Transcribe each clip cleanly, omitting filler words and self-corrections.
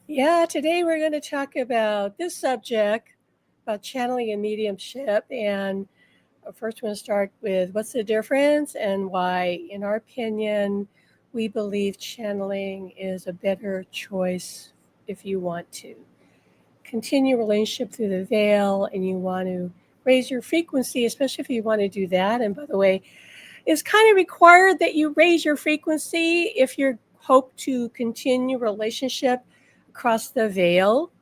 Yeah, today we're going to talk about this subject about channeling and mediumship. And first, we're going to start with what's the difference and why, in our opinion, we believe channeling is a better choice if you want to continue relationship through the veil and you want to raise your frequency, especially if you want to do that. And by the way, it's kind of required that you raise your frequency if you hope to continue relationship across the veil,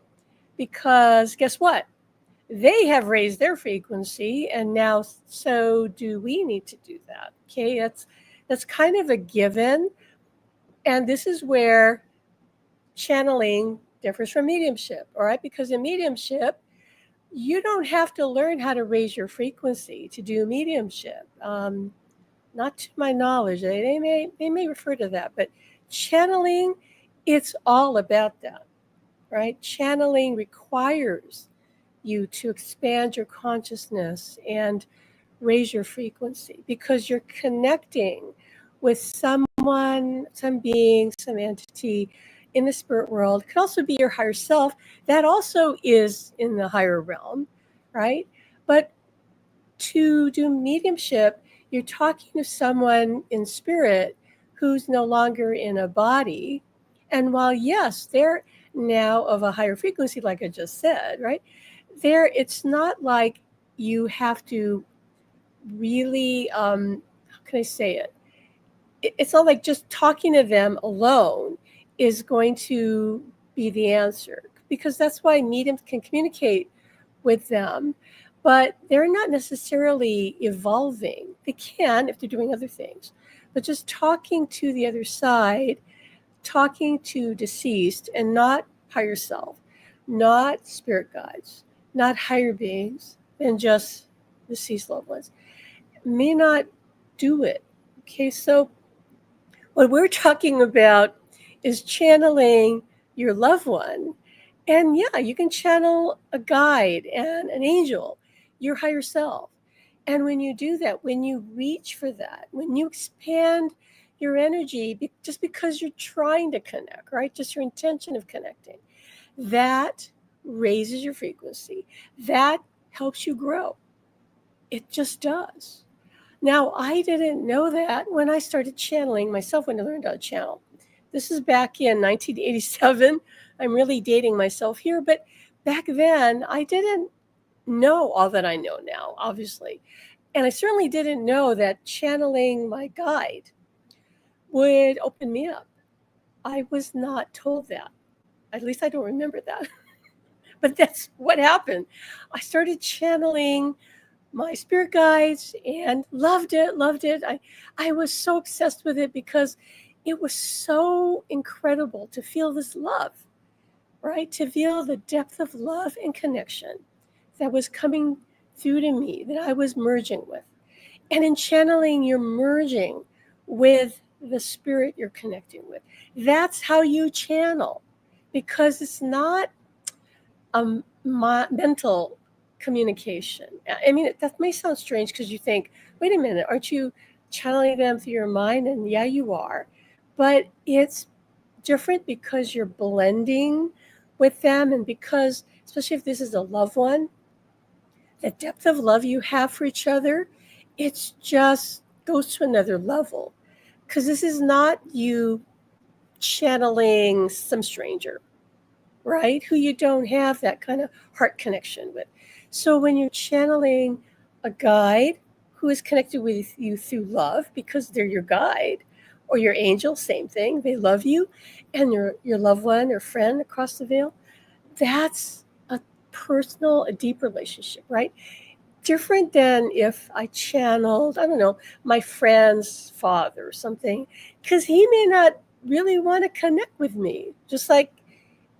because guess what? They have raised their frequency, and now so do we need to do that. Okay, that's kind of a given, and this is where channeling differs from mediumship. All right, because in mediumship, you don't have to learn how to raise your frequency to do mediumship. Not to my knowledge. They may refer to that, but channeling, it's all about that, right? Channeling requires you to expand your consciousness and raise your frequency because you're connecting with someone, some being, some entity in the spirit world. It could also be your higher self. That also is in the higher realm, right? But to do mediumship, you're talking to someone in spirit who's no longer in a body. And while, yes, they're now of a higher frequency, like I just said, right? It's not like you have to really, how can I say it? It's not like just talking to them alone is going to be the answer, because that's why mediums can communicate with them, but they're not necessarily evolving. They can if they're doing other things, but just talking to the other side, talking to deceased and not higher self, not spirit guides, not higher beings than just deceased loved ones, may not do it. Okay, so what we're talking about is channeling your loved one. And yeah, you can channel a guide and an angel, your higher self. And when you do that, when you reach for that, when you expand your energy, just because you're trying to connect, right? Just your intention of connecting, that raises your frequency. That helps you grow. It just does. Now, I didn't know that when I started channeling myself, when I learned how to channel. This is back in 1987. I'm really dating myself here, but back then I didn't know all that I know now, obviously. And I certainly didn't know that channeling my guide would open me up. I was not told that. At least I don't remember that. But that's what happened. I started channeling my spirit guides and loved it, loved it. I was so obsessed with it because it was so incredible to feel this love, right? To feel the depth of love and connection that was coming through to me, that I was merging with. And in channeling, you're merging with the spirit you're connecting with. That's how you channel, because it's not a mental communication. I mean, that may sound strange because you think, wait a minute, aren't you channeling them through your mind? And yeah, you are. But it's different because you're blending with them, and because, especially if this is a loved one, the depth of love you have for each other, it's just goes to another level. Because this is not you channeling some stranger, right? Who you don't have that kind of heart connection with. So when you're channeling a guide who is connected with you through love, because they're your guide, or your angel, same thing, they love you, and your loved one or friend across the veil, that's a personal, a deep relationship, right? Different than if I channeled, I don't know, my friend's father or something, because he may not really want to connect with me. Just like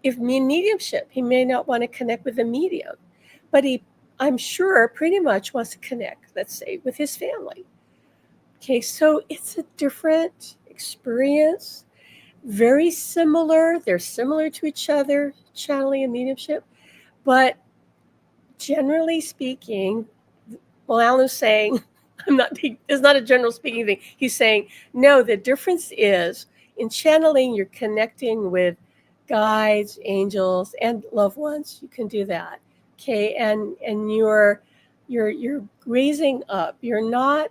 if me in mediumship, he may not want to connect with the medium, but I'm sure, pretty much wants to connect, let's say, with his family. Okay, so it's a different experience, very similar. They're similar to each other, channeling and mediumship, but generally speaking, well, Alan is saying, it's not a general speaking thing. He's saying, no, the difference is in channeling, you're connecting with guides, angels, and loved ones. You can do that. Okay, and you're raising up. You're not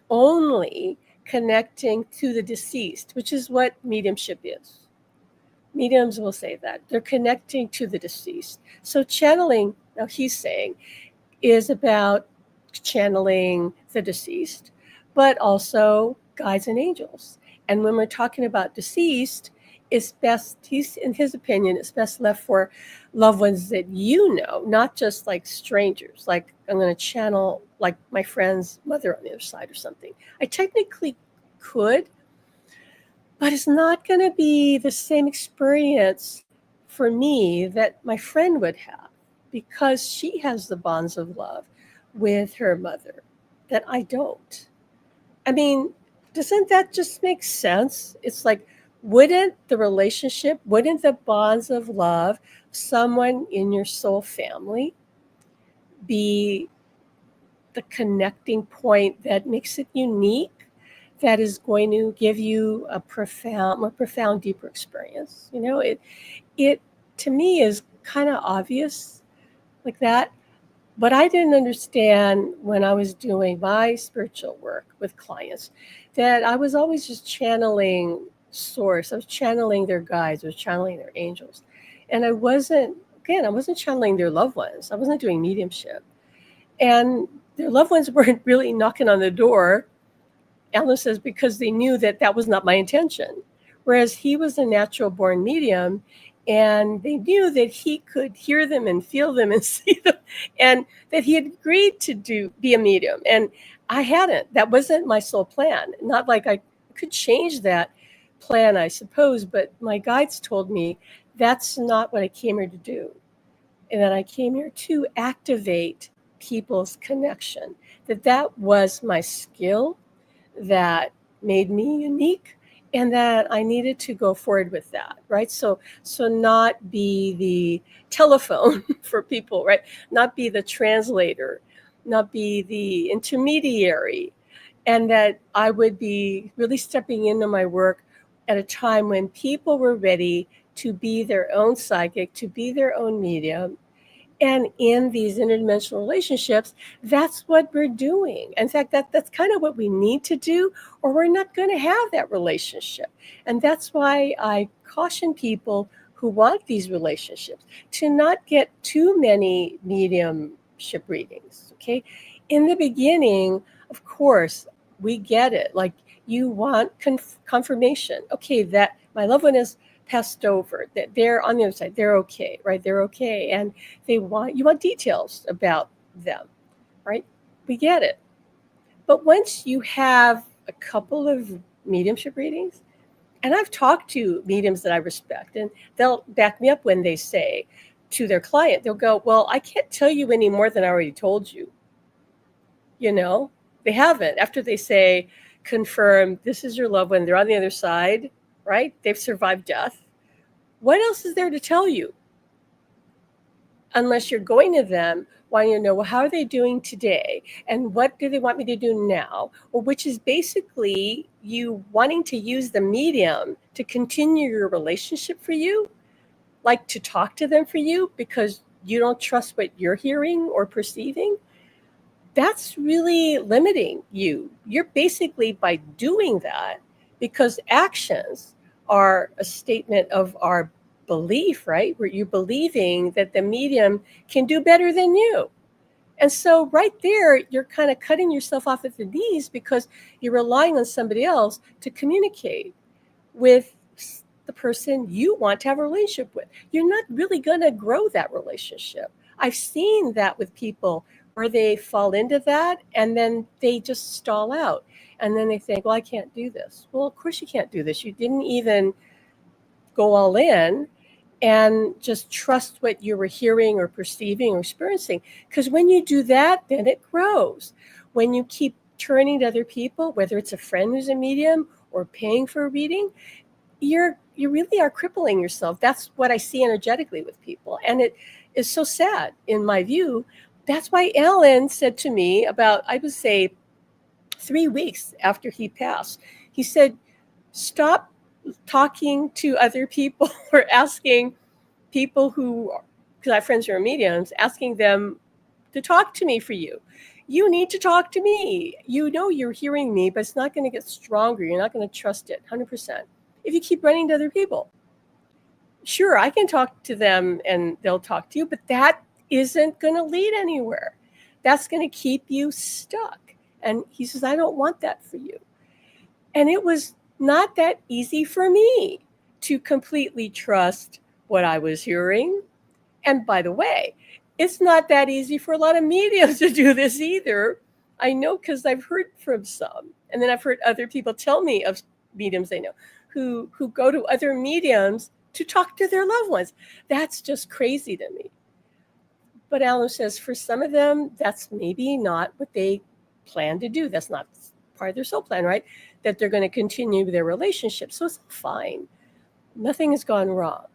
only connecting to the deceased, which is what mediumship is. Mediums will say that. They're connecting to the deceased. So channeling, now he's saying, is about channeling the deceased, but also guides and angels. And when we're talking about deceased, it's best, he's in his opinion, it's best left for loved ones that you know, not just like strangers. Like I'm going to channel like my friend's mother on the other side or something. I technically could, but it's not going to be the same experience for me that my friend would have, because she has the bonds of love with her mother that I don't. I mean, doesn't that just make sense? It's like, wouldn't the bonds of love, someone in your soul family, be the connecting point that makes it unique, that is going to give you a more profound, deeper experience? You know, it to me is kind of obvious like that. But I didn't understand when I was doing my spiritual work with clients that I was always just channeling source. I was channeling their guides. I was channeling their angels. And I wasn't channeling their loved ones. I wasn't doing mediumship. And their loved ones weren't really knocking on the door, Alan says, because they knew that that was not my intention. Whereas he was a natural born medium, and they knew that he could hear them and feel them and see them, and that he had agreed to be a medium. And I hadn't. That wasn't my sole plan. Not like I could change that plan, I suppose, but my guides told me that's not what I came here to do. And that I came here to activate people's connection. That was my skill that made me unique, and that I needed to go forward with that, right? So not be the telephone for people, right? Not be the translator, not be the intermediary, and that I would be really stepping into my work at a time when people were ready to be their own psychic, to be their own medium. And in these interdimensional relationships, that's what we're doing. In fact, that's kind of what we need to do, or we're not going to have that relationship. And that's why I caution people who want these relationships to not get too many mediumship readings, okay? In the beginning, of course, we get it. Like, you want confirmation. Okay, that my loved one is passed over, that they're on the other side, they're okay, right? They're okay. And you want details about them, right? We get it. But once you have a couple of mediumship readings, and I've talked to mediums that I respect, and they'll back me up when they say to their client, they'll go, well, I can't tell you any more than I already told you. You know, they haven't. After they say, confirm, this is your loved one, they're on the other side, right? They've survived death. What else is there to tell you? Unless you're going to them wanting to know, well, how are they doing today? And what do they want me to do now? Well, which is basically you wanting to use the medium to continue your relationship for you, like to talk to them for you because you don't trust what you're hearing or perceiving. That's really limiting you. You're basically, by doing that, because actions are a statement of our belief, right? Where you're believing that the medium can do better than you. And so right there, you're kind of cutting yourself off at the knees because you're relying on somebody else to communicate with the person you want to have a relationship with. You're not really going to grow that relationship. I've seen that with people where they fall into that and then they just stall out. And then they think, well, I can't do this. Well, of course you can't do this. You didn't even go all in and just trust what you were hearing or perceiving or experiencing. Because when you do that, then it grows. When you keep turning to other people, whether it's a friend who's a medium or paying for a reading, you really are crippling yourself. That's what I see energetically with people. And it is so sad, in my view. That's why Alan said to me about, I would say, 3 weeks after he passed, he said, stop talking to other people or asking people who, because I have friends who are mediums, asking them to talk to me for you. You need to talk to me. You know you're hearing me, but it's not going to get stronger. You're not going to trust it 100% if you keep running to other people. Sure, I can talk to them and they'll talk to you, but that isn't going to lead anywhere. That's going to keep you stuck. And he says, I don't want that for you. And it was not that easy for me to completely trust what I was hearing. And by the way, it's not that easy for a lot of mediums to do this either. I know because I've heard from some. And then I've heard other people tell me of mediums they know who go to other mediums to talk to their loved ones. That's just crazy to me. But Alan says for some of them, that's maybe not what they plan to do. That's not part of their soul plan, right? That they're going to continue their relationship. So it's fine. Nothing has gone wrong.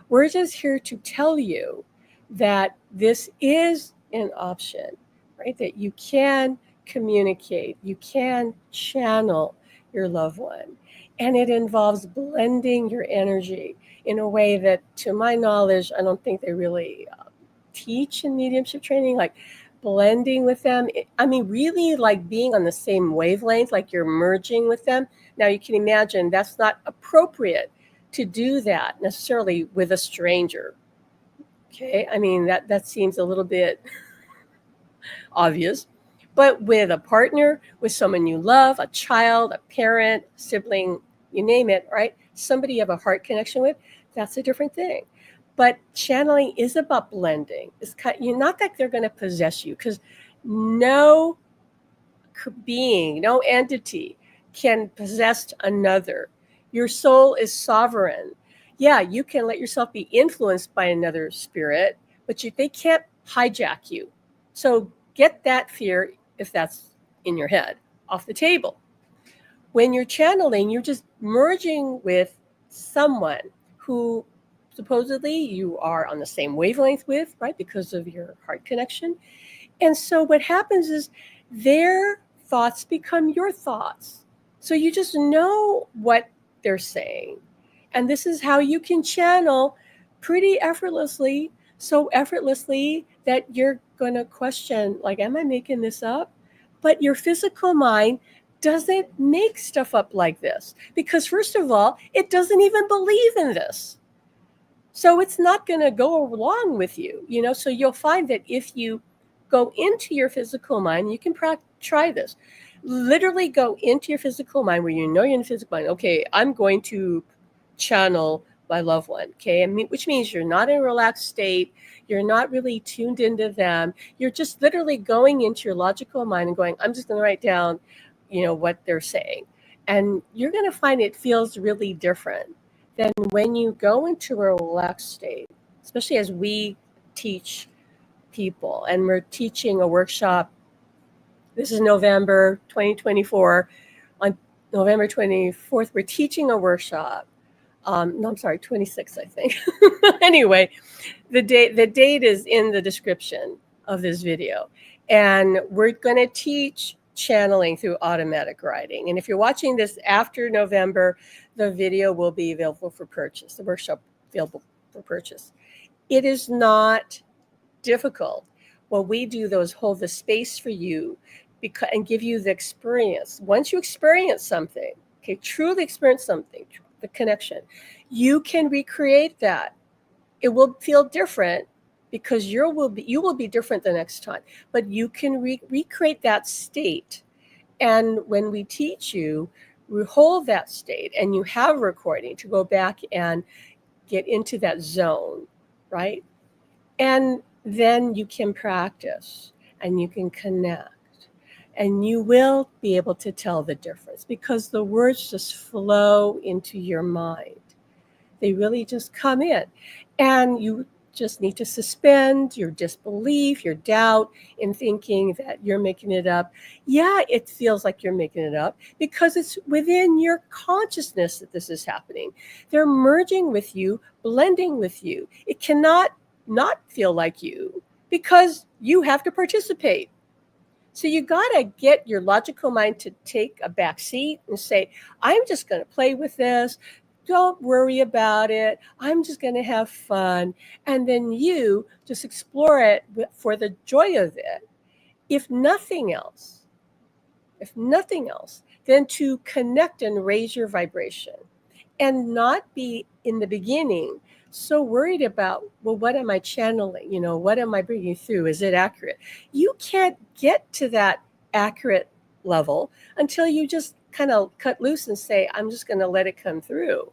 We're just here to tell you that this is an option, right? That you can communicate, you can channel your loved one. And it involves blending your energy in a way that, to my knowledge, I don't think they really teach in mediumship training, like blending with them. I mean, really like being on the same wavelength, like you're merging with them. Now you can imagine that's not appropriate to do that necessarily with a stranger. Okay, I mean, that seems a little bit obvious. But with a partner, with someone you love, a child, a parent, sibling, you name it, right? Somebody you have a heart connection with, that's a different thing. But channeling is about blending. It's not that they're going to possess you, because no being, no entity can possess another. Your soul is sovereign. Yeah, you can let yourself be influenced by another spirit, but they can't hijack you. So get that fear, if that's in your head, off the table. When you're channeling, you're just merging with someone who supposedly you are on the same wavelength with, right? Because of your heart connection. And so what happens is their thoughts become your thoughts. So you just know what they're saying. And this is how you can channel pretty effortlessly, so effortlessly that you're going to question, like, am I making this up? But your physical mind doesn't make stuff up like this because, first of all, it doesn't even believe in this. So it's not going to go along with you, so you'll find that if you go into your physical mind, you can try this. Literally go into your physical mind where you know you're in the physical mind. Okay, I'm going to channel my loved one, okay? Which means you're not in a relaxed state. You're not really tuned into them. You're just literally going into your logical mind and going, I'm just going to write down, what they're saying. And you're going to find it feels really different than when you go into a relaxed state, especially as we teach people. And we're teaching a workshop. This is November 2024. On November 24th, we're teaching a workshop. No, I'm sorry, 26th, I think. Anyway, the date is in the description of this video. And we're going to teach channeling through automatic writing. And if you're watching this after November, the video will be available for purchase, the workshop available for purchase. It is not difficult. What we do, though, is hold the space for you and give you the experience. Once you experience something, okay, truly experience something, the connection, you can recreate that. It will feel different because you will be different the next time, but you can recreate that state. And when we teach you, we hold that state, and you have a recording to go back and get into that zone, right? And then you can practice and you can connect. And you will be able to tell the difference because the words just flow into your mind. They really just come in. And you just need to suspend your disbelief, your doubt in thinking that you're making it up. Yeah, it feels like you're making it up because it's within your consciousness that this is happening. They're merging with you, blending with you. It cannot not feel like you because you have to participate. So you got to get your logical mind to take a back seat and say, I'm just going to play with this. Don't worry about it. I'm just going to have fun. And then you just explore it for the joy of it. If nothing else, then to connect and raise your vibration and not be in the beginning so worried about, well, what am I channeling? What am I bringing through? Is it accurate? You can't get to that accurate level until you just kind of cut loose and say, I'm just going to let it come through,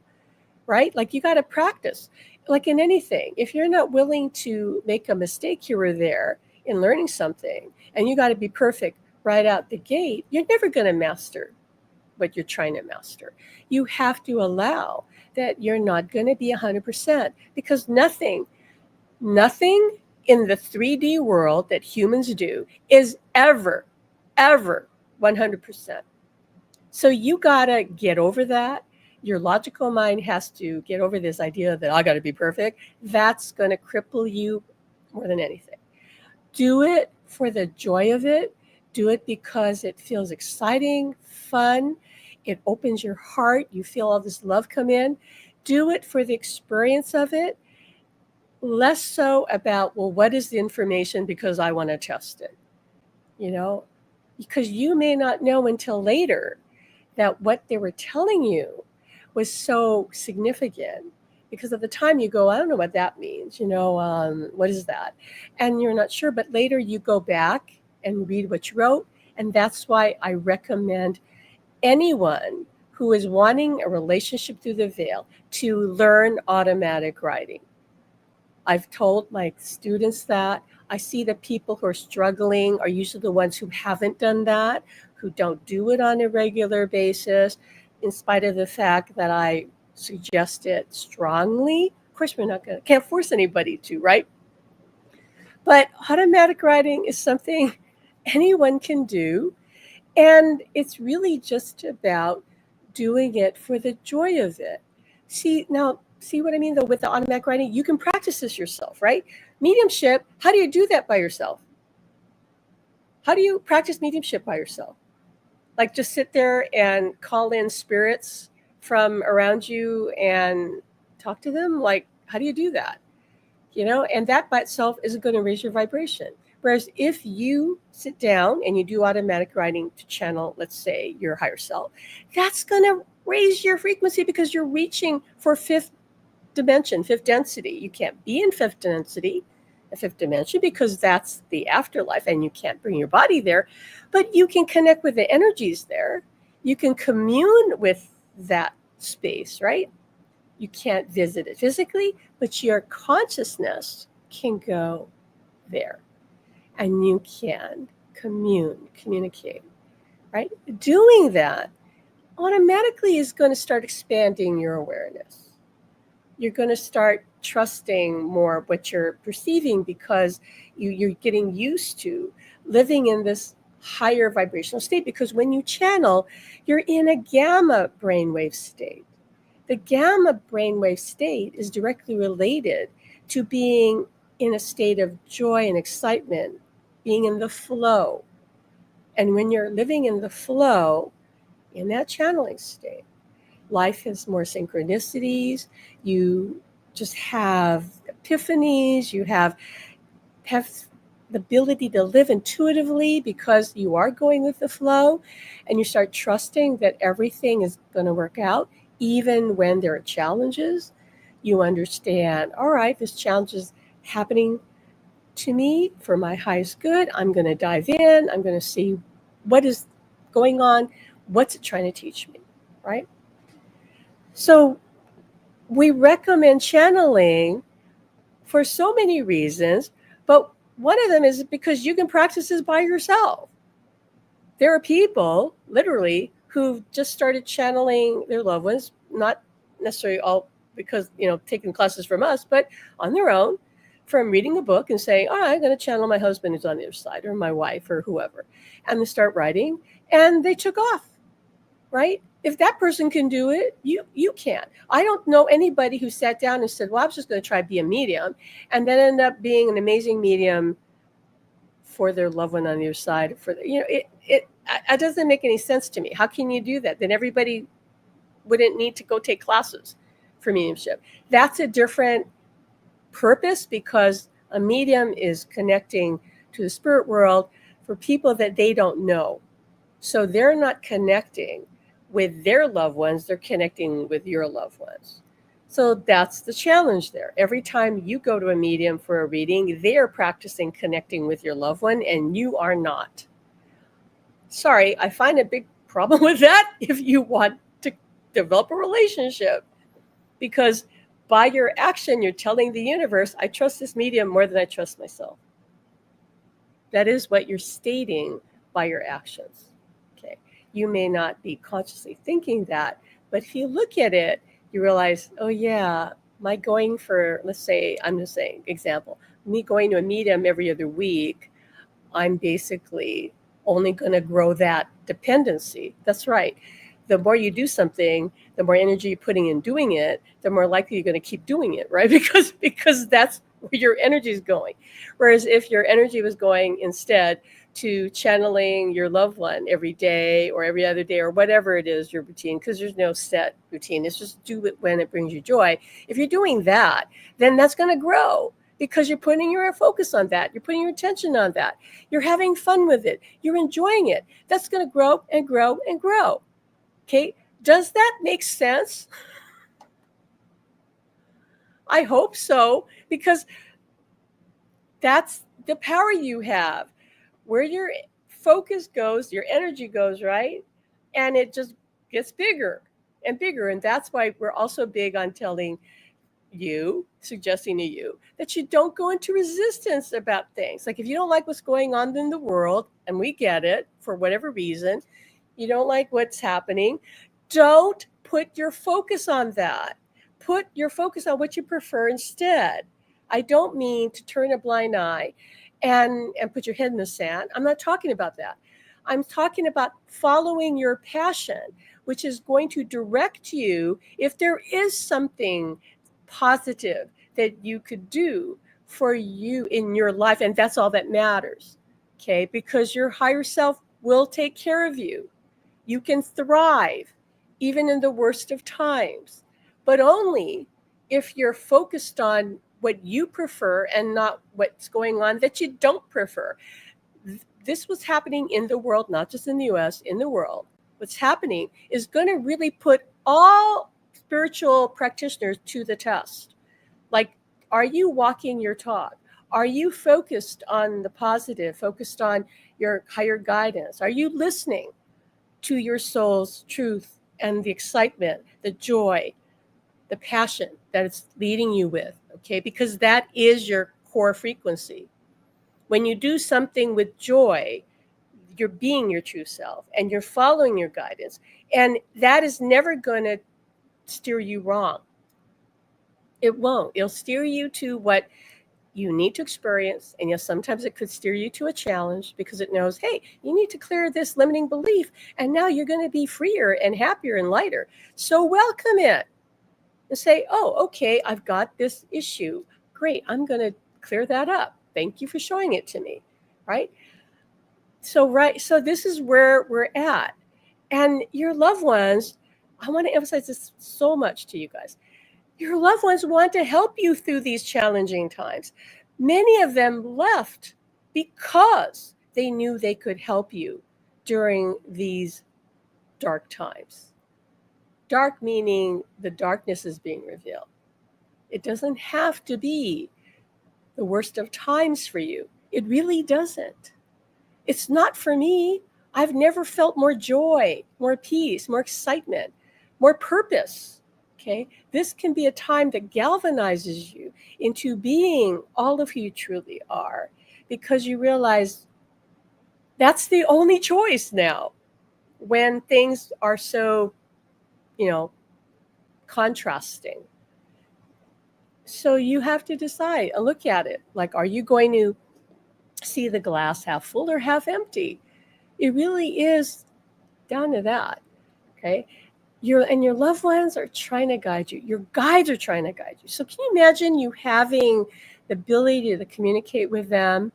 right? Like you got to practice. Like in anything, if you're not willing to make a mistake here or there in learning something, and you got to be perfect right out the gate, you're never going to master what you're trying to master. You have to allow that you're not going to be 100% because nothing in the 3D world that humans do is ever 100%. So you got to get over that. Your logical mind has to get over this idea that I got to be perfect. That's going to cripple you more than anything. Do it for the joy of it. Do it because it feels exciting, fun. It opens your heart. You feel all this love come in. Do it for the experience of it. Less so about, well, what is the information because I want to test it, because you may not know until later that what they were telling you was so significant because at the time you go, I don't know what that means, what is that? And you're not sure, but later you go back and read what you wrote. And that's why I recommend anyone who is wanting a relationship through the veil to learn automatic writing. I've told my students that. I see the people who are struggling are usually the ones who haven't done that, who don't do it on a regular basis, in spite of the fact that I suggest it strongly. Of course, can't force anybody to, right? But automatic writing is something anyone can do. And it's really just about doing it for the joy of it. See what I mean, though, with the automatic writing? You can practice this yourself, right? Mediumship, how do you do that by yourself? How do you practice mediumship by yourself? Like just sit there and call in spirits from around you and talk to them? Like, how do you do that? And that by itself isn't going to raise your vibration. Whereas if you sit down and you do automatic writing to channel, let's say, your higher self, that's going to raise your frequency because you're reaching for fifth dimension, fifth density. You can't be in fifth density, a fifth dimension, because that's the afterlife and you can't bring your body there. But you can connect with the energies there. You can commune with that space, right? You can't visit it physically, but your consciousness can go there. And you can communicate, right? Doing that automatically is going to start expanding your awareness. You're going to start trusting more what you're perceiving because you're getting used to living in this higher vibrational state. Because when you channel, you're in a gamma brainwave state. The gamma brainwave state is directly related to being in a state of joy and excitement, being in the flow. And when you're living in the flow, in that channeling state, life has more synchronicities. You just have epiphanies. You have the ability to live intuitively because you are going with the flow, and you start trusting that everything is going to work out, even when there are challenges. You understand, all right, this challenge is happening to me for my highest good. I'm going to dive in. I'm going to see what is going on. What's it trying to teach me, right? So we recommend channeling for so many reasons, but one of them is because you can practice this by yourself. There are people, literally, who've just started channeling their loved ones, not necessarily all because, taking classes from us, but on their own, from reading a book and saying, all right, I'm going to channel my husband who's on the other side, or my wife, or whoever. And they start writing, and they took off, right? If that person can do it, you can. I don't know anybody who sat down and said, well, I was just going to try to be a medium, and then end up being an amazing medium for their loved one on the other side. It doesn't make any sense to me. How can you do that? Then everybody wouldn't need to go take classes. for mediumship. That's a different purpose, because a medium is connecting to the spirit world for people that they don't know. So they're not connecting with their loved ones, they're connecting with your loved ones. So that's the challenge there. Every time you go to a medium for a reading, they are practicing connecting with your loved one and you are not. Sorry, I find a big problem with that if you want to develop a relationship, because by your action, you're telling the universe, I trust this medium more than I trust myself. That is what you're stating by your actions. Okay. You may not be consciously thinking that, but if you look at it, you realize, oh yeah, my going for, let's say, I'm just saying, example, me going to a medium every other week, I'm basically only going to grow that dependency. That's right. The more you do something, the more energy you're putting in doing it, the more likely you're going to keep doing it, right? Because that's where your energy is going. Whereas if your energy was going instead to channeling your loved one every day or every other day or whatever it is, your routine, because there's no set routine. It's just do it when it brings you joy. If you're doing that, then that's going to grow, because you're putting your focus on that. You're putting your attention on that. You're having fun with it. You're enjoying it. That's going to grow and grow and grow. Okay, does that make sense? I hope so, because that's the power you have. Where your focus goes, your energy goes, right? And it just gets bigger and bigger. And that's why we're also big on telling you, suggesting to you, that you don't go into resistance about things. Like if you don't like what's going on in the world, and we get it for whatever reason, you don't like what's happening, don't put your focus on that. Put your focus on what you prefer instead. I don't mean to turn a blind eye and put your head in the sand. I'm not talking about that. I'm talking about following your passion, which is going to direct you if there is something positive that you could do for you in your life. And that's all that matters. Okay? Because your higher self will take care of you. You can thrive even in the worst of times, but only if you're focused on what you prefer and not what's going on that you don't prefer. This was happening in the world, not just in the US, in the world. What's happening is going to really put all spiritual practitioners to the test. Like, are you walking your talk? Are you focused on the positive, focused on your higher guidance? Are you listening to your soul's truth and the excitement, the joy, the passion that it's leading you with, okay? Because that is your core frequency. When you do something with joy, you're being your true self and you're following your guidance. And that is never going to steer you wrong. It won't. It'll steer you to what you need to experience. And yes, sometimes it could steer you to a challenge because it knows, hey, you need to clear this limiting belief. And now you're going to be freer and happier and lighter. So welcome it and say, oh, okay, I've got this issue. Great. I'm going to clear that up. Thank you for showing it to me. Right. So this is where we're at. And your loved ones, I want to emphasize this so much to you guys. Your loved ones want to help you through these challenging times. Many of them left because they knew they could help you during these dark times. Dark meaning the darkness is being revealed. It doesn't have to be the worst of times for you. It really doesn't. It's not for me. I've never felt more joy, more peace, more excitement, more purpose. Okay, this can be a time that galvanizes you into being all of who you truly are, because you realize that's the only choice now when things are so, contrasting. So you have to decide and look at it. Like, are you going to see the glass half full or half empty? It really is down to that. Okay. Your loved ones are trying to guide you. Your guides are trying to guide you. So can you imagine you having the ability to communicate with them,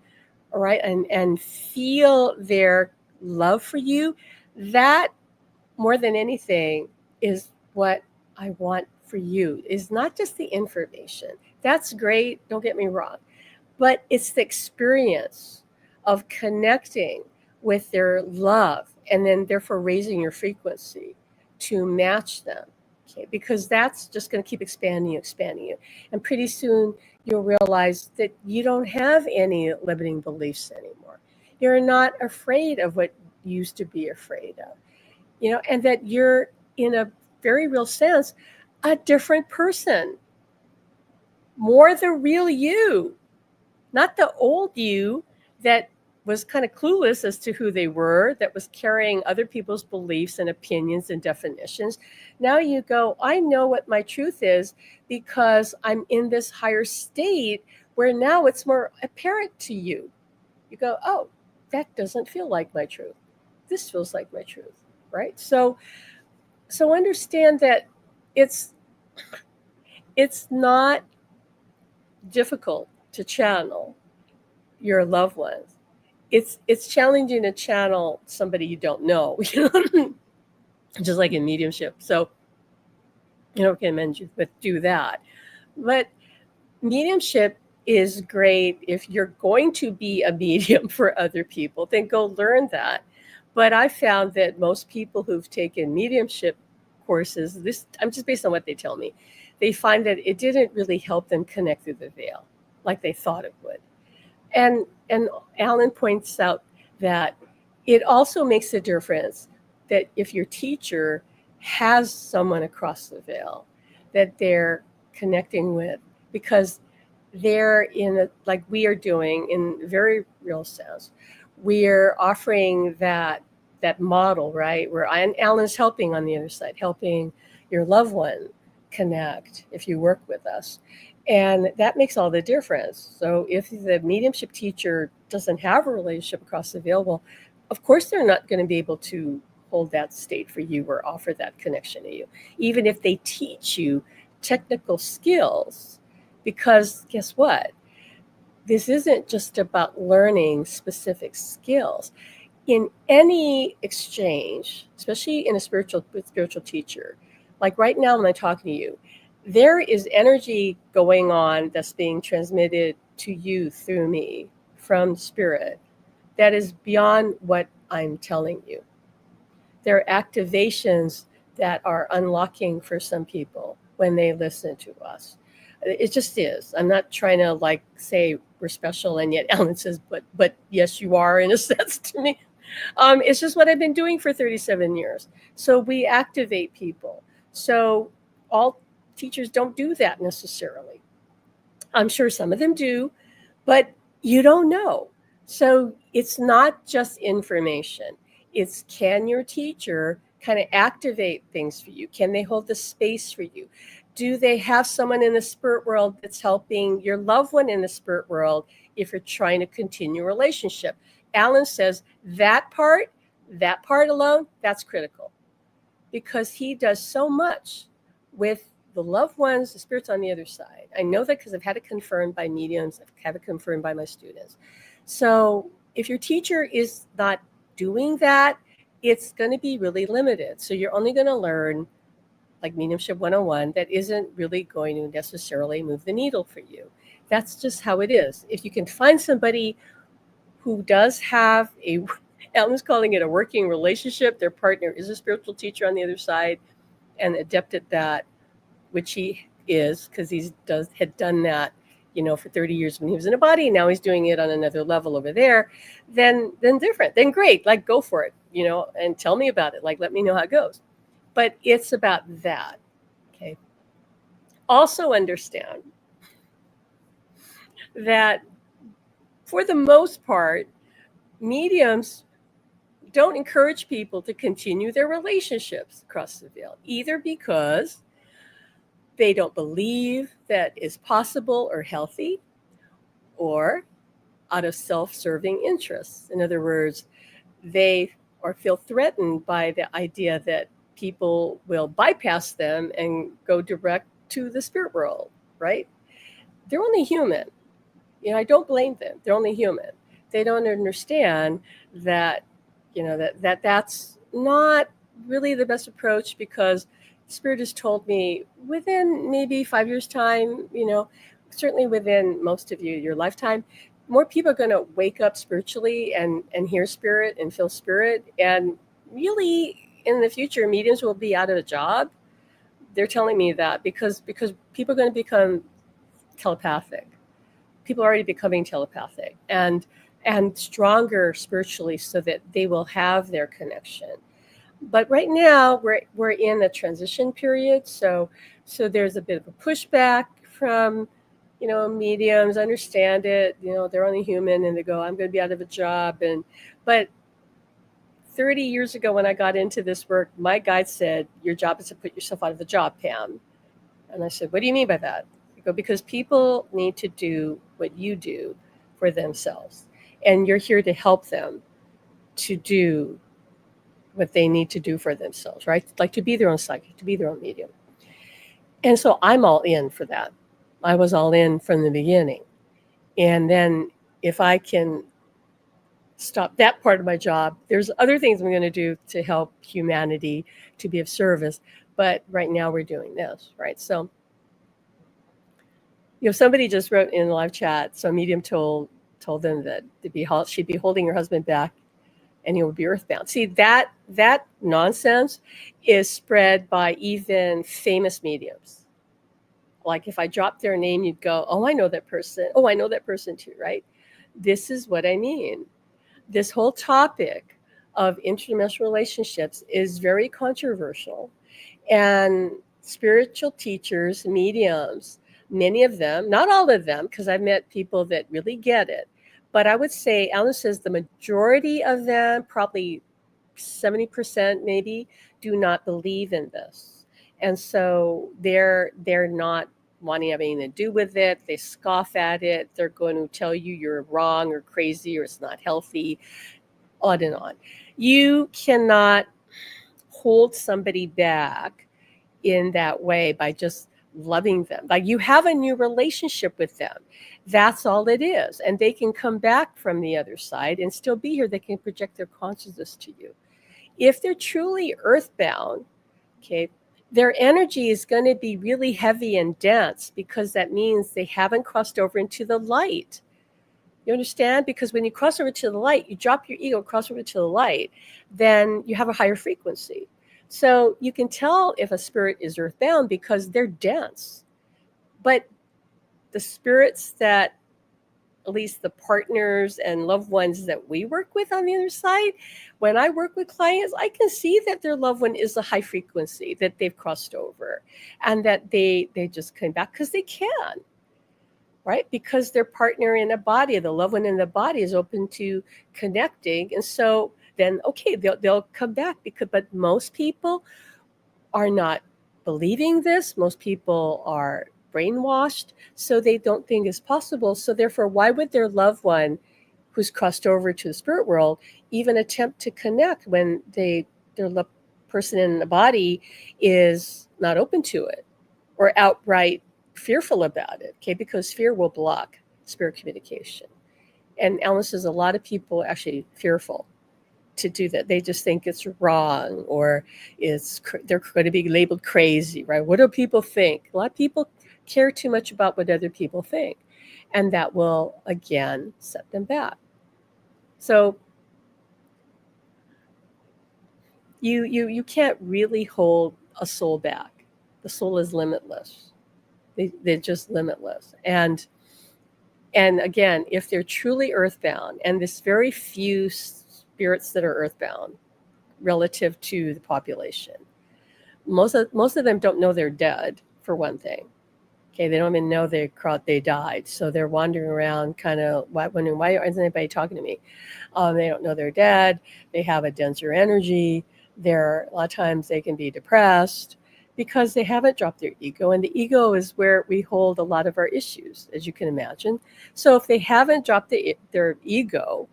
all right, and feel their love for you? That, more than anything, is what I want for you is not just the information. That's great, don't get me wrong, but it's the experience of connecting with their love and then therefore raising your frequency to match them. Okay, because that's just going to keep expanding you. And pretty soon you'll realize that you don't have any limiting beliefs anymore. You're not afraid of what you used to be afraid of, and that you're, in a very real sense, a different person, more the real you, not the old you that was kind of clueless as to who they were, that was carrying other people's beliefs and opinions and definitions. Now you go, I know what my truth is because I'm in this higher state where now it's more apparent to you. You go, oh, that doesn't feel like my truth. This feels like my truth, right? So understand that it's not difficult to channel your loved ones. It's challenging to channel somebody you don't know, just like in mediumship. So, can mention, but do that. But mediumship is great if you're going to be a medium for other people, then go learn that. But I found that most people who've taken mediumship courses, I'm just based on what they tell me, they find that it didn't really help them connect through the veil like they thought it would. And Alan points out that it also makes a difference that if your teacher has someone across the veil that they're connecting with, because they're like we are doing in very real sense, we're offering that model, right? Where Alan's helping on the other side, helping your loved one connect if you work with us. And that makes all the difference. So if the mediumship teacher doesn't have a relationship across the veil, well, of course they're not going to be able to hold that state for you or offer that connection to you, even if they teach you technical skills. Because guess what? This isn't just about learning specific skills. In any exchange, especially in a spiritual teacher, like right now when I'm talking to you, there is energy going on that's being transmitted to you through me from spirit that is beyond what I'm telling you. There are activations that are unlocking for some people when they listen to us. It just is. I'm not trying to say we're special, and yet Ellen says, but yes, you are in a sense to me. It's just what I've been doing for 37 years. So we activate people. So all teachers don't do that necessarily. I'm sure some of them do, but you don't know. So it's not just information. It's, can your teacher kind of activate things for you? Can they hold the space for you? Do they have someone in the spirit world that's helping your loved one in the spirit world if you're trying to continue a relationship? Alan says that part alone, that's critical, because he does so much with the loved ones, the spirits on the other side. I know that because I've had it confirmed by mediums, I've had it confirmed by my students. So if your teacher is not doing that, it's going to be really limited. So you're only going to learn like Mediumship 101 that isn't really going to necessarily move the needle for you. That's just how it is. If you can find somebody who does have Alan's calling it a working relationship, their partner is a spiritual teacher on the other side and adept at that, which he is, because he had done that, for 30 years when he was in a body. Now he's doing it on another level over there. Then different. Then great. Go for it, and tell me about it. Let me know how it goes. But it's about that. Okay. Also understand that for the most part, mediums don't encourage people to continue their relationships across the veil, either because they don't believe that is possible or healthy, or out of self-serving interests. In other words, they feel threatened by the idea that people will bypass them and go direct to the spirit world, right? They're only human. I don't blame them. They're only human. They don't understand that, that's not really the best approach, because Spirit has told me within maybe 5 years' time, certainly within most of your lifetime, more people are going to wake up spiritually and hear spirit and feel spirit. And really, in the future, mediums will be out of a job. They're telling me that because people are going to become telepathic. People are already becoming telepathic and stronger spiritually, so that they will have their connection. But right now we're in a transition period, so there's a bit of a pushback from mediums. Understand it, they're only human, and they go, I'm going to be out of a job. But 30 years ago, when I got into this work, my guide said, your job is to put yourself out of the job, Pam. And I said, what do you mean by that? I go, because people need to do what you do for themselves, and you're here to help them to do what they need to do for themselves, right? Like to be their own psychic, to be their own medium. And so I'm all in for that. I was all in from the beginning. And then if I can stop that part of my job, there's other things I'm going to do to help humanity, to be of service. But right now we're doing this, right? So, somebody just wrote in the live chat, so medium told them that she'd be holding her husband back and he would be earthbound. See, that nonsense is spread by even famous mediums. Like if I dropped their name, you'd go, oh, I know that person. Oh, I know that person too, right? This is what I mean. This whole topic of interdimensional relationships is very controversial. And spiritual teachers, mediums, many of them, not all of them, because I've met people that really get it, but I would say, Alan says the majority of them, probably 70% maybe, do not believe in this. And so they're not wanting to have anything to do with it. They scoff at it. They're going to tell you you're wrong or crazy or it's not healthy, on and on. You cannot hold somebody back in that way by just loving them. Like you have a new relationship with them. That's all it is. And they can come back from the other side and still be here. They can project their consciousness to you. If they're truly earthbound, okay, their energy is going to be really heavy and dense, because that means they haven't crossed over into the light. You understand? Because when you cross over to the light, you drop your ego, cross over to the light, then you have a higher frequency. So you can tell if a spirit is earthbound because they're dense. But the spirits that, at least the partners and loved ones that we work with on the other side, when I work with clients, I can see that their loved one is a high frequency, that they've crossed over, and that they just came back because they can, right? Because their partner in a body, the loved one in the body, is open to connecting. And so then, okay, they'll come back. But most people are not believing this. Most people are brainwashed, so they don't think it's possible. So therefore, why would their loved one who's crossed over to the spirit world even attempt to connect when their person in the body is not open to it or outright fearful about it? Okay, because fear will block spirit communication. And Alan says a lot of people are actually fearful to do that. They just think it's wrong, or they're going to be labeled crazy, right? What do people think? A lot of people care too much about what other people think, and that will again set them back. So you can't really hold a soul back. The soul is limitless. They're just limitless. And again, if they're truly earthbound, and there's very few spirits that are earthbound relative to the population, most of them don't know they're dead, for one thing. Okay, they don't even know they died, so they're wandering around, kind of wondering, why isn't anybody talking to me? They don't know they're dead. They have a denser energy. A lot of times they can be depressed because they haven't dropped their ego, and the ego is where we hold a lot of our issues, as you can imagine. So if they haven't dropped their ego,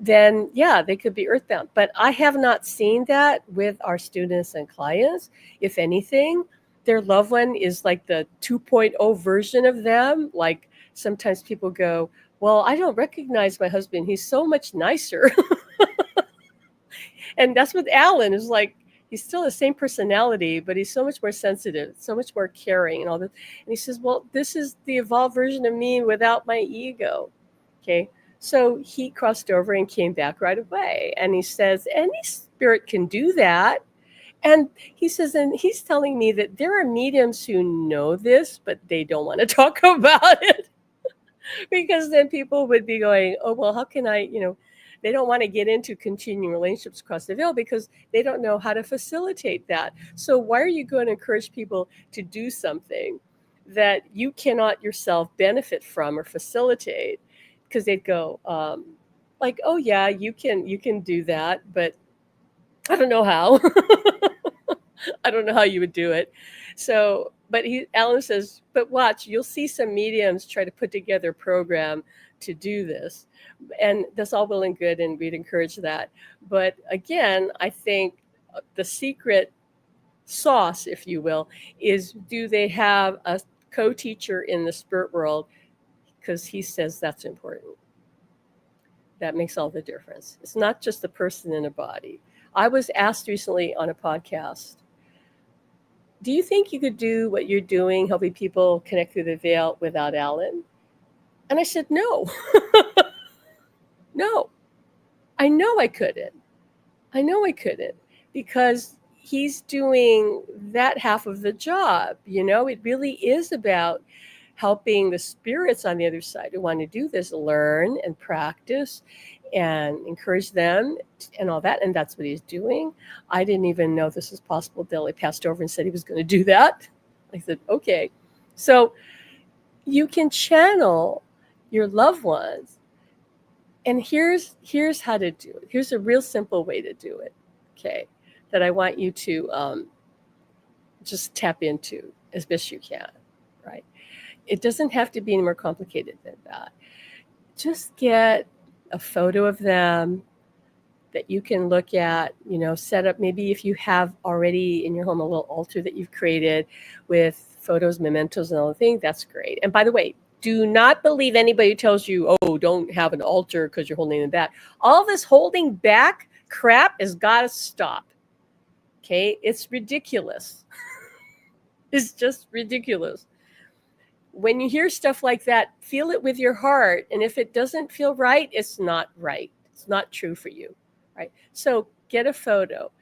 then yeah, they could be earthbound. But I have not seen that with our students and clients. If anything, their loved one is like the 2.0 version of them. Like sometimes people go, well, I don't recognize my husband. He's so much nicer. And that's what Alan is like. He's still the same personality, but he's so much more sensitive, so much more caring and all this. And he says, well, this is the evolved version of me without my ego. Okay. So he crossed over and came back right away. And he says, any spirit can do that. And he says, and he's telling me that there are mediums who know this, but they don't want to talk about it because then people would be going, oh, well, how can I, they don't want to get into continuing relationships across the veil because they don't know how to facilitate that. So why are you going to encourage people to do something that you cannot yourself benefit from or facilitate? Because they'd go like, oh yeah, you can do that, but I don't know how. I don't know how you would do it. So, but Alan says, but watch, you'll see some mediums try to put together a program to do this. And that's all well and good, and we'd encourage that. But again, I think the secret sauce, if you will, is do they have a co-teacher in the spirit world? Because he says that's important. That makes all the difference. It's not just the person in a body. I was asked recently on a podcast, do you think you could do what you're doing, helping people connect through the veil without Alan? And I said, no. No. I know I couldn't. Because he's doing that half of the job. It really is about helping the spirits on the other side who want to do this learn and practice and encourage them and all that. And that's what he's doing. I didn't even know this was possible until he passed over and said he was going to do that. I said, okay. So you can channel your loved ones. And here's how to do it. Here's a real simple way to do it, okay, that I want you to just tap into as best you can, right? It doesn't have to be any more complicated than that. Just get a photo of them that you can look at, set up, maybe if you have already in your home a little altar that you've created with photos, mementos, and all the things, that's great. And by the way, do not believe anybody who tells you, oh, don't have an altar because you're holding them back. All this holding back crap has got to stop. Okay? It's ridiculous. It's just ridiculous. When you hear stuff like that, feel it with your heart. And if it doesn't feel right, it's not right. It's not true for you, right? So get a photo.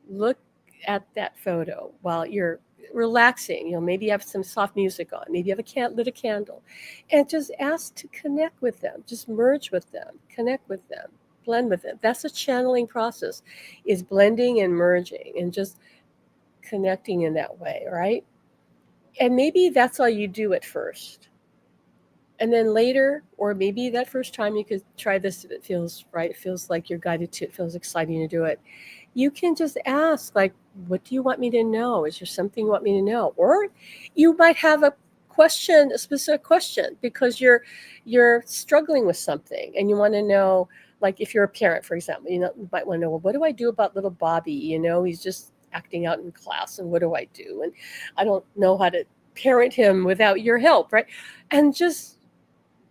Look at that photo while you're relaxing. Maybe you have some soft music on. Maybe you have lit a candle. And just ask to connect with them. Just merge with them. Connect with them. Blend with them. That's a channeling process, is blending and merging and just connecting in that way, right? And maybe that's all you do at first. And then later, or maybe that first time, you could try this if it feels right. It feels like you're guided to it. It feels exciting to do it. You can just ask, like, what do you want me to know? Is there something you want me to know? Or you might have a question, a specific question, because you're struggling with something and you want to know, like if you're a parent, for example, you might want to know, well, what do I do about little Bobby? He's just acting out in class, and what do I do? And I don't know how to parent him without your help, right? And just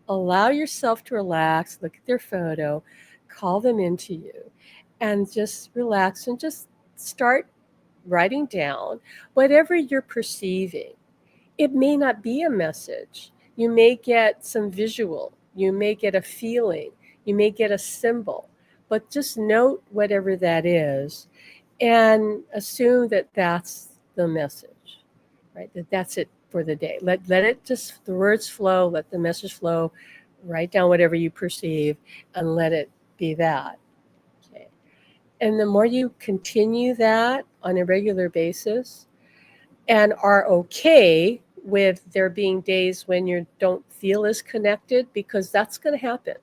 allow yourself to relax, look at their photo, call them into you, and just relax and just start writing down whatever you're perceiving. It may not be a message. You may get some visual. You may get a feeling. You may get a symbol. But just note whatever that is and assume that that's the message, right? That's it for the day. Let it just, the words flow, let the message flow. Write down whatever you perceive and let it be that. Okay. And the more you continue that on a regular basis and are okay with there being days when you don't feel as connected, because that's going to happen.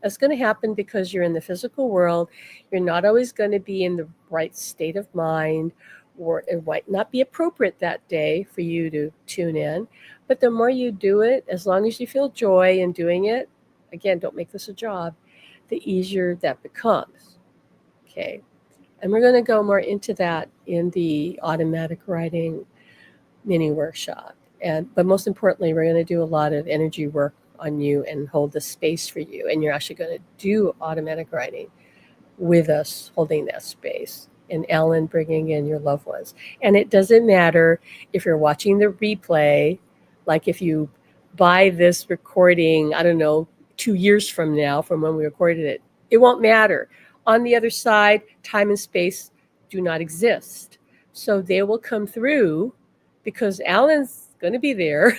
That's going to happen because you're in the physical world. You're not always going to be in the right state of mind, or it might not be appropriate that day for you to tune in. But the more you do it, as long as you feel joy in doing it, again, don't make this a job, the easier that becomes. Okay. And we're going to go more into that in the automatic writing mini workshop. But most importantly, we're going to do a lot of energy work on you and hold the space for you. And you're actually going to do automatic writing with us holding that space. and Ellen bringing in your loved ones. And it doesn't matter if you're watching the replay, like if you buy this recording, I don't know, 2 years from now from when we recorded it, it won't matter. On the other side, time and space do not exist. So they will come through because Alan's going to be there.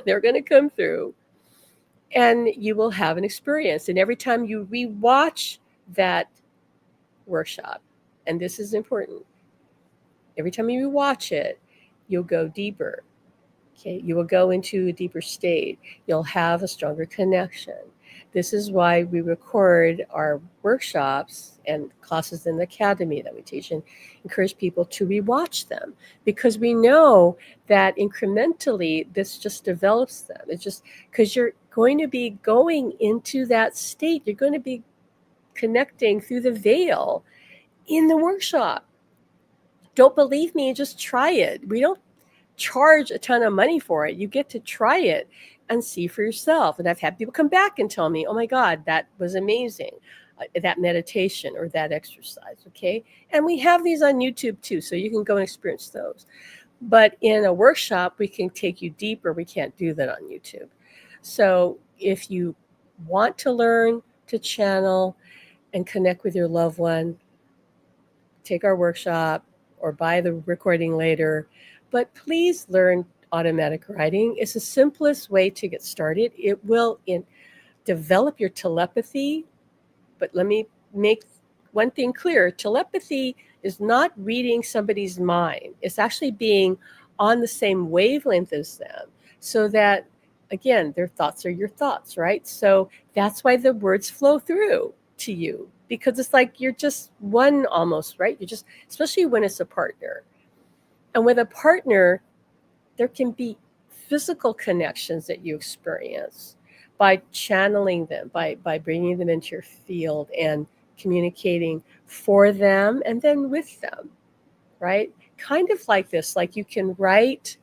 They're going to come through and you will have an experience. And every time you rewatch that workshop, and this is important, every time you rewatch it, you'll go deeper. Okay, you will go into a deeper state. You'll have a stronger connection. This is why we record our workshops and classes in the academy that we teach and encourage people to rewatch them, because we know that incrementally this just develops them. It's just because you're going to be going into that state. You're going to be connecting through the veil in the workshop. Don't believe me, just try it. We don't charge a ton of money for it. You get to try it and see for yourself. And I've had people come back and tell me, oh my God, that was amazing, that meditation or that exercise. Okay. And we have these on YouTube too, so you can go and experience those. But in a workshop, we can take you deeper. We can't do that on YouTube. So if you want to learn to channel and connect with your loved one, take our workshop or buy the recording later. But please learn automatic writing. It's the simplest way to get started. It will develop your telepathy. But let me make one thing clear. Telepathy is not reading somebody's mind. It's actually being on the same wavelength as them, so that, again, their thoughts are your thoughts, right? So that's why the words flow through to you, because it's like you're just one almost, right? You're just, especially when it's a partner. And with a partner, there can be physical connections that you experience by channeling them, by bringing them into your field and communicating for them and then with them, right? Kind of like this, like you can write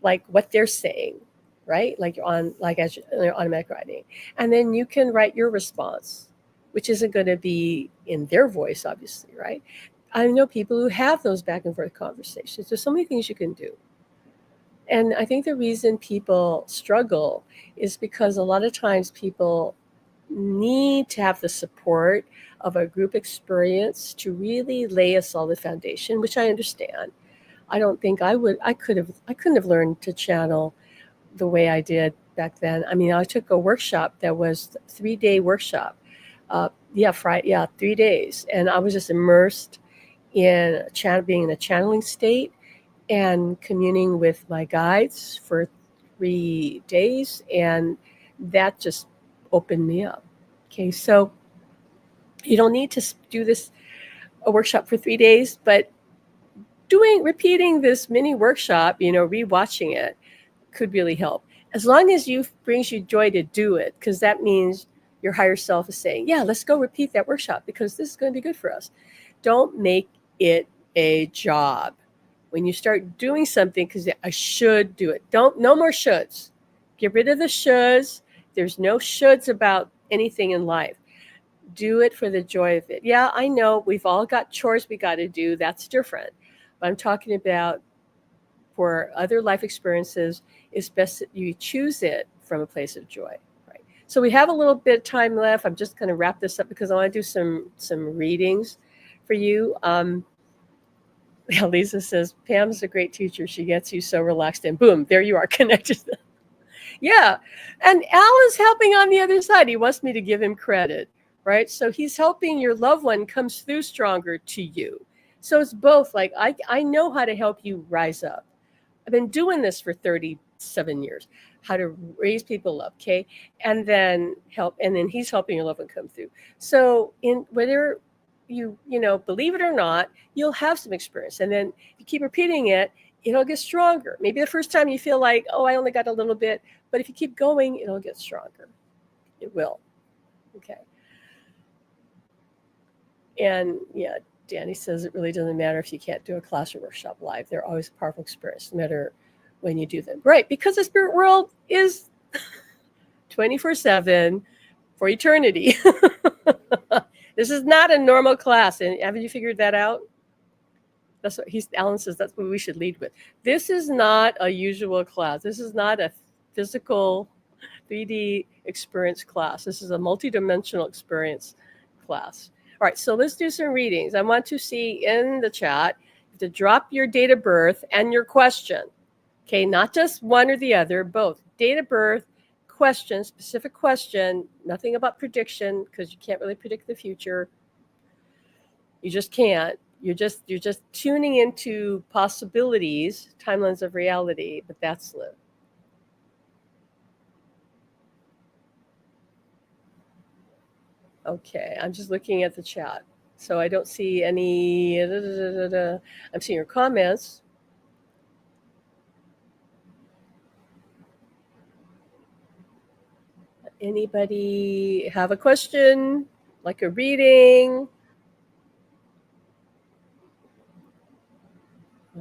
like what they're saying, right? Like as automatic writing. And then you can write your response, which isn't going to be in their voice, obviously, right? I know people who have those back and forth conversations. There's so many things you can do. And I think the reason people struggle is because a lot of times people need to have the support of a group experience to really lay a solid foundation, which I understand. I don't think I couldn't have learned to channel the way I did back then. I mean, I took a workshop that was a 3-day workshop. 3 days. And I was just immersed in being in a channeling state and communing with my guides for 3 days. And that just opened me up. Okay, so you don't need to do a workshop for 3 days, but repeating this mini workshop, rewatching it could really help. As long as brings you joy to do it, because that means your higher self is saying, yeah, let's go repeat that workshop because this is going to be good for us. Don't make it a job. When you start doing something because I should do it, no more shoulds. Get rid of the shoulds. There's no shoulds about anything in life. Do it for the joy of it. Yeah, I know we've all got chores we got to do. That's different. But I'm talking about for other life experiences, it's best that you choose it from a place of joy. Right. So we have a little bit of time left. I'm just going to wrap this up because I want to do some readings for you. Lisa says, Pam's a great teacher. She gets you so relaxed and boom, there you are connected. Yeah. And Al is helping on the other side. He wants me to give him credit, right? So he's helping your loved one comes through stronger to you. So it's both. Like I know how to help you rise up. I've been doing this for 37 years, how to raise people up, okay? And then he's helping your loved one come through. So in whether you believe it or not, you'll have some experience. And then you keep repeating it, it'll get stronger. Maybe the first time you feel like, oh, I only got a little bit. But if you keep going, it'll get stronger. It will. Okay. And yeah, Danny says it really doesn't matter if you can't do a class or workshop live. They're always a powerful experience, no matter when you do them. Right, because the spirit world is 24/7 for eternity. This is not a normal class. And haven't you figured that out? That's what Alan says. That's what we should lead with. This is not a usual class. This is not a physical 3D experience class. This is a multidimensional experience class. All right, so let's do some readings. I want to see in the chat to drop your date of birth and your question. Okay, not just one or the other, both. Date of birth, question, specific question, nothing about prediction, because you can't really predict the future. You just can't. You're just tuning into possibilities, timelines of reality, but that's live. Okay, I'm just looking at the chat. So I don't see any. I'm seeing your comments. Anybody have a question, like a reading?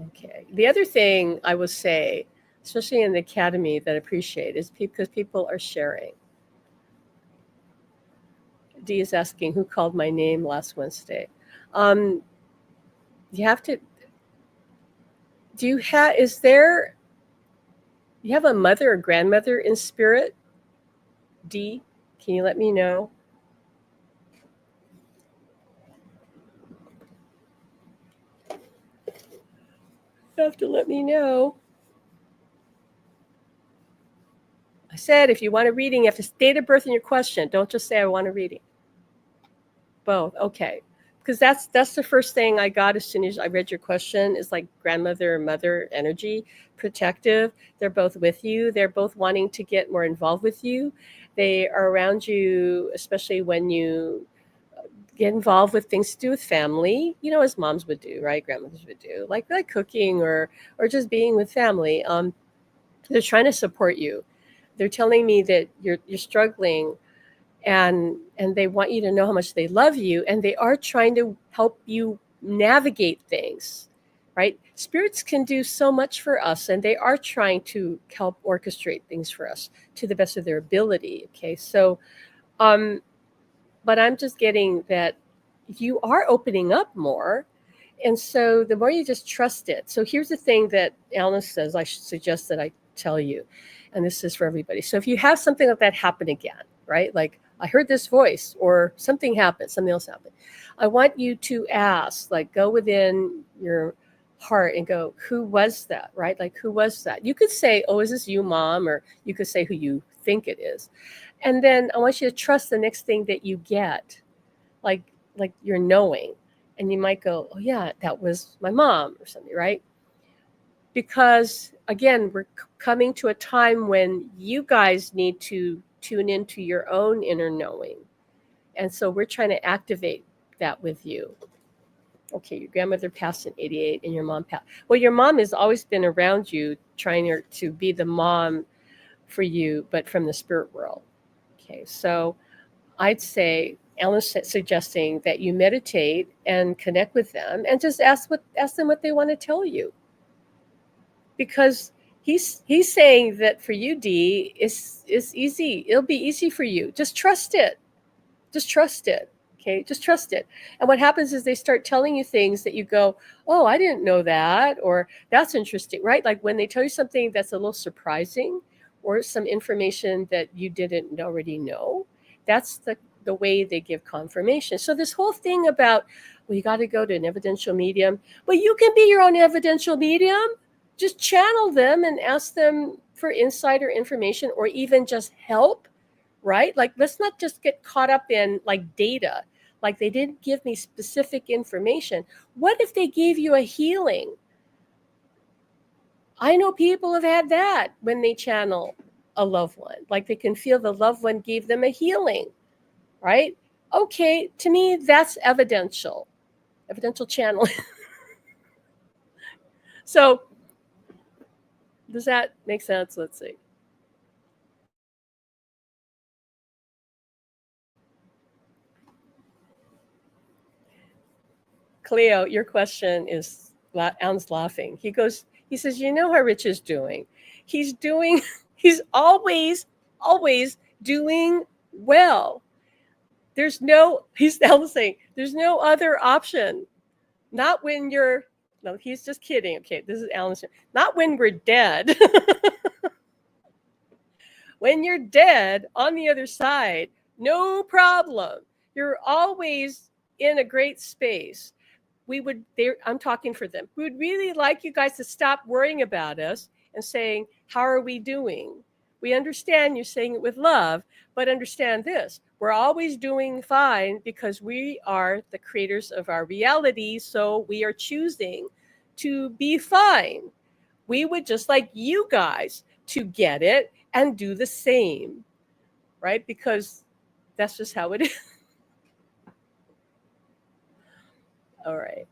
Okay. The other thing I will say, especially in the academy, that I appreciate is because people are sharing. Dee is asking who called my name last Wednesday. You have to. Do you have? Is there? You have a mother or grandmother in spirit? Dee, can you let me know? You have to let me know. I said if you want a reading, you have to date of birth and your question. Don't just say I want a reading. Both, okay. Because that's the first thing I got as soon as I read your question is like grandmother or mother energy, protective. They're both with you. They're both wanting to get more involved with you. They are around you, especially when you get involved with things to do with family, as moms would do, right? Grandmothers would do, like cooking or just being with family. They're trying to support you. They're telling me that you're struggling, and they want you to know how much they love you, and they are trying to help you navigate things, right? Spirits can do so much for us, and they are trying to help orchestrate things for us to the best of their ability. Okay, so but I'm just getting that you are opening up more. And so the more you just trust it. So here's the thing that Alan says I should suggest that I tell you. And this is for everybody. So if you have something like that happen again, right? Like I heard this voice or something happened, something else happened. I want you to ask, like go within your heart and go, who was that, right? Like who was that? You could say, oh, is this you, mom? Or you could say who you think it is. And then I want you to trust the next thing that you get, like you're knowing. And you might go, oh yeah, that was my mom or something, right? Because again, we're coming to a time when you guys need to tune into your own inner knowing. And so we're trying to activate that with you. Okay, your grandmother passed in 88 and your mom passed. Well, your mom has always been around you, trying to be the mom for you, but from the spirit world. Okay, so I'd say Alan's suggesting that you meditate and connect with them and just ask them what they want to tell you. Because he's saying that for you, Dee, it's easy. It'll be easy for you. Just trust it. Just trust it. Okay, just trust it. And what happens is they start telling you things that you go, oh, I didn't know that, or that's interesting, right? Like when they tell you something that's a little surprising or some information that you didn't already know, that's the way they give confirmation. So this whole thing about, well, you got to go to an evidential medium. Well, you can be your own evidential medium. Just channel them and ask them for insider information or even just help, right? Like, let's not just get caught up in like data. Like they didn't give me specific information. What if they gave you a healing? I know people have had that when they channel a loved one. Like they can feel the loved one gave them a healing, right? Okay, to me, that's evidential channel. So does that make sense? Let's see. Cleo, your question is, Alan's laughing. He says, you know how Rich is doing. He's always doing well. He's Alan saying, there's no other option. Not when you're No, he's just kidding. Okay, this is Alan's. Not when we're dead. When you're dead on the other side, no problem. You're always in a great space. I'm talking for them. We would really like you guys to stop worrying about us and saying, how are we doing? We understand you're saying it with love, but understand this. We're always doing fine because we are the creators of our reality. So we are choosing to be fine. We would just like you guys to get it and do the same, right? Because that's just how it is. All right.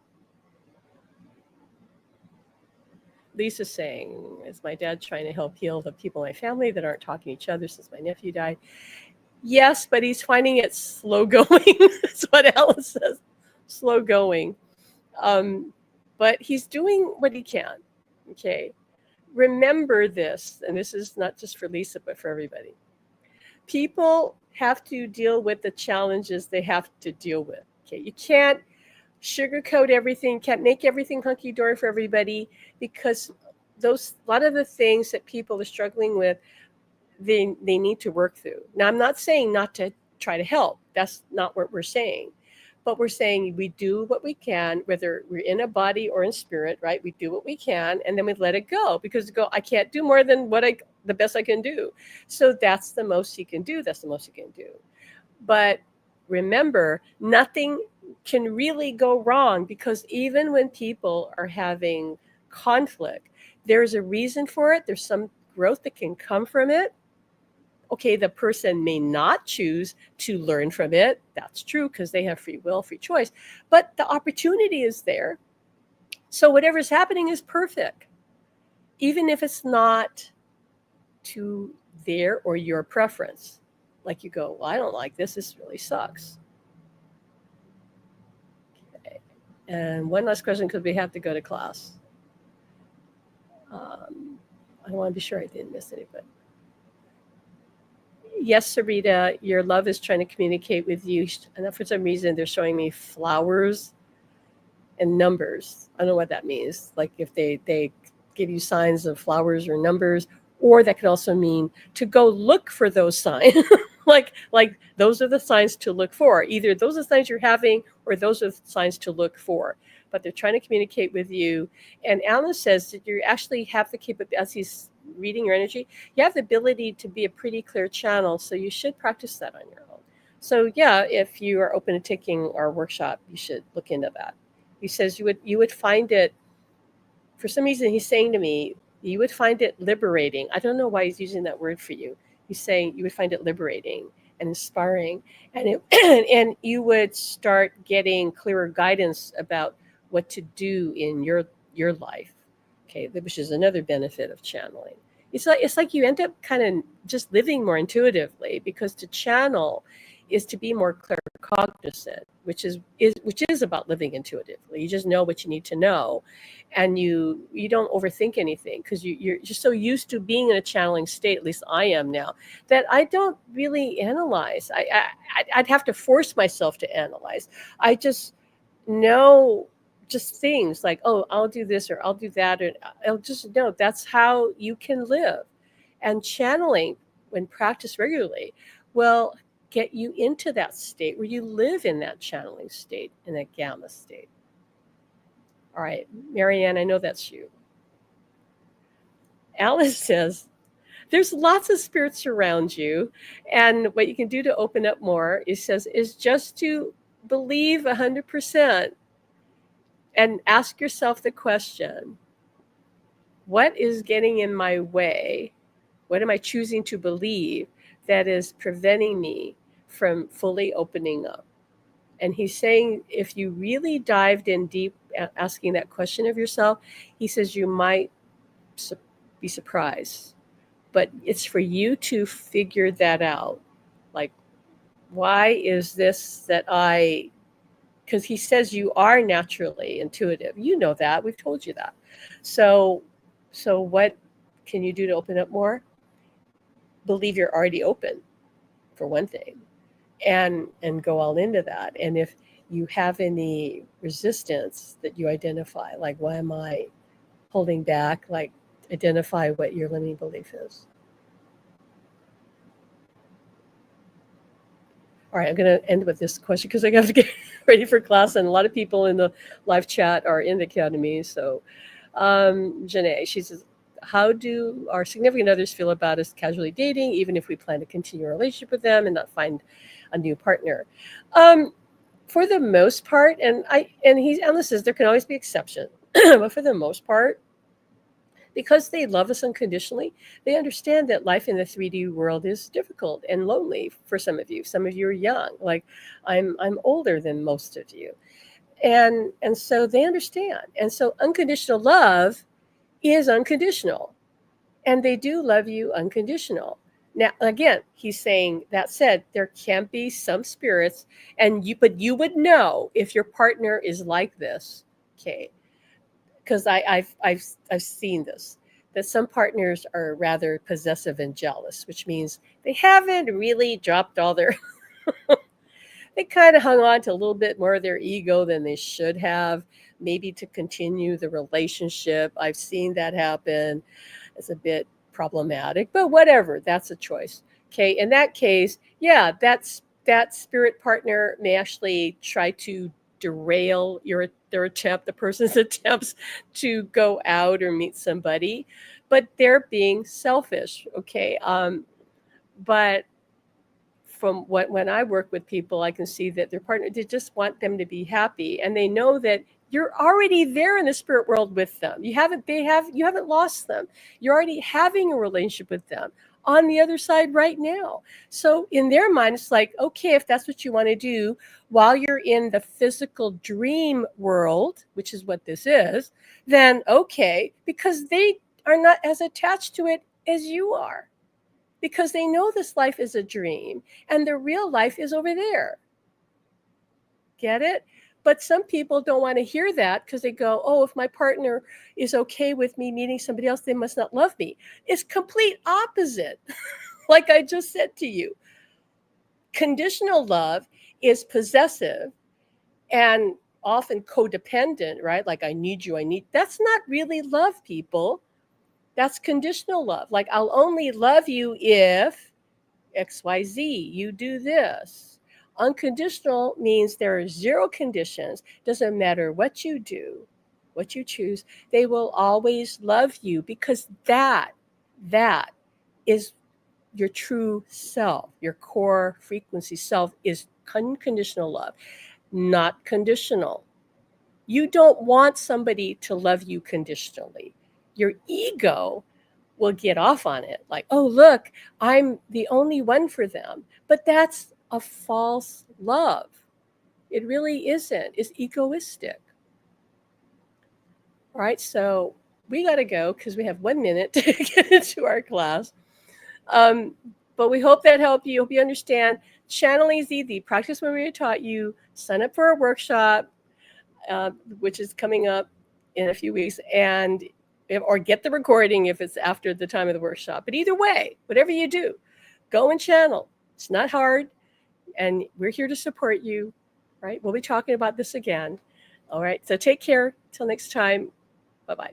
Lisa's saying, is my dad trying to help heal the people in my family that aren't talking to each other since my nephew died? Yes, but he's finding it slow going. That's what Alice says. Slow going. But he's doing what he can. Okay. Remember this, and this is not just for Lisa, but for everybody. People have to deal with the challenges they have to deal with. Okay. You can't sugarcoat everything, can't make everything hunky-dory for everybody, because a lot of the things that people are struggling with, they need to work through. Now, I'm not saying not to try to help. That's not what we're saying. But we're saying we do what we can, whether we're in a body or in spirit, right? We do what we can, and then we let it go, because I can't do more than the best I can do. So that's the most you can do. That's the most you can do. But remember, nothing can really go wrong, because even when people are having conflict, there's a reason for it. There's some growth that can come from it. Okay, the person may not choose to learn from it. That's true, because they have free will, free choice. But the opportunity is there. So whatever's happening is perfect, even if it's not to their or your preference. Like you go, well, I don't like this. This really sucks. Okay. And one last question, because we have to go to class. I want to be sure I didn't miss anybody. Yes, Sarita, your love is trying to communicate with you. And for some reason, they're showing me flowers and numbers. I don't know what that means. Like if they give you signs of flowers or numbers, or that could also mean to go look for those signs. like those are the signs to look for. Either those are the signs you're having, or those are the signs to look for. But they're trying to communicate with you. And Alan says that you actually have the capability, as he's reading your energy, you have the ability to be a pretty clear channel. So you should practice that on your own. So yeah, if you are open to taking our workshop, you should look into that. He says you would find it, for some reason he's saying to me, you would find it liberating. I don't know why he's using that word for you. He's saying you would find it liberating and inspiring, and and you would start getting clearer guidance about what to do in your life. Okay, which is another benefit of channeling. It's like you end up kind of just living more intuitively, because to channel is to be more claircognizant, which is about living intuitively. You just know what you need to know, and you don't overthink anything, because you're just so used to being in a channeling state. At least I am now, that I don't really analyze. I'd have to force myself to analyze. I just know just things like, oh, I'll do this or I'll do that, and I'll just know that's how you can live. And channeling, when practiced regularly, will get you into that state where you live in that channeling state, in that gamma state. All right, Marianne, I know that's you. Alice says, there's lots of spirits around you, and what you can do to open up more, it says, is just to believe 100%. And ask yourself the question, what is getting in my way? What am I choosing to believe that is preventing me from fully opening up? And he's saying, if you really dived in deep asking that question of yourself, he says you might be surprised. But it's for you to figure that out. Like, why is this that because he says you are naturally intuitive. You know that. We've told you that. So what can you do to open up more? Believe you're already open, for one thing, and go all into that. And you have any resistance that you identify, like, why am I holding back? Like, identify what your limiting belief is. All right, I'm going to end with this question because I have to get ready for class, and a lot of people in the live chat are in the academy. So, Janae, she says, how do our significant others feel about us casually dating, even if we plan to continue a relationship with them and not find a new partner? Um, for the most part, and this is, there can always be exceptions, but for the most part, because they love us unconditionally, they understand that life in the 3D world is difficult and lonely for some of you. Some of you are young, like I'm older than most of you. And so they understand. And so unconditional love is unconditional. And they do love you unconditional. Now, again, he's saying, that said, there can be some spirits, but you would know if your partner is like this, okay? Because I've seen this, that some partners are rather possessive and jealous, which means they haven't really dropped all their they kind of hung on to a little bit more of their ego than they should have, maybe to continue the relationship. I've seen that happen. It's a bit problematic, but whatever, that's a choice. Okay, in that case, yeah, that spirit partner may actually try to derail the person's attempts to go out or meet somebody, but they're being selfish. Okay, but from when I work with people, I can see that their partner, they just want them to be happy, and they know that you're already there in the spirit world with them. You haven't lost them. You're already having a relationship with them on the other side right now. So in their mind, it's like, okay, if that's what you want to do while you're in the physical dream world, which is what this is, then okay, because they are not as attached to it as you are, because they know this life is a dream and the real life is over there. Get it? But some people don't want to hear that because they go, oh, if my partner is okay with me meeting somebody else, they must not love me. It's complete opposite. Like I just said to you, conditional love is possessive and often codependent, right? Like I need you, that's not really love, people. That's conditional love. Like I'll only love you if XYZ, you do this. Unconditional means there are zero conditions. Doesn't matter what you do, what you choose, they will always love you, because that is your true self. Your core frequency self is unconditional love, not conditional. You don't want somebody to love you conditionally. Your ego will get off on it, like, oh, look, I'm the only one for them. But that's a false love. It really isn't. It's egoistic. All right, so we got to go because we have 1 minute to get into our class. But we hope that helped you. Hope you understand. Channeling is easy. Practice what we taught you. Sign up for a workshop, which is coming up in a few weeks, or get the recording if it's after the time of the workshop. But either way, whatever you do, go and channel. It's not hard, and we're here to support you, right? We'll be talking about this again. All right, so take care. Till next time. Bye-bye.